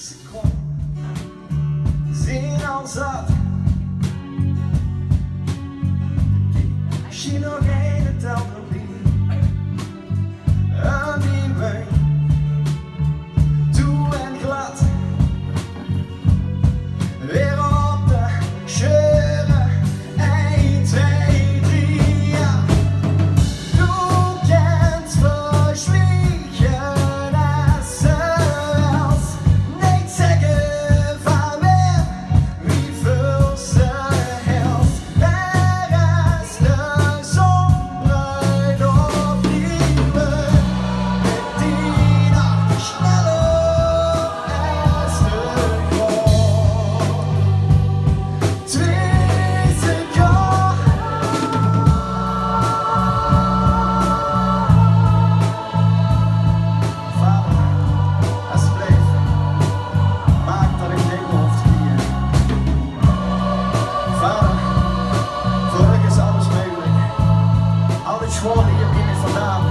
seconde. Zien al zat. Als je nog één telt op die. En die weg. Toe en glad. Weer op de scheuren. 1, 2, 3, ja. Du kent versliegen als zelfs. Niet zeggen van wem, wie vult ze helft. Er is de zon bruid opnieuw. Met die nacht sneller als de grond. 2 seconden. Vader, alsjeblieft, maak dat ik geen hoofd hier. Vader, voor u is alles mogelijk. Altijd gewoon hier binnen vandaan.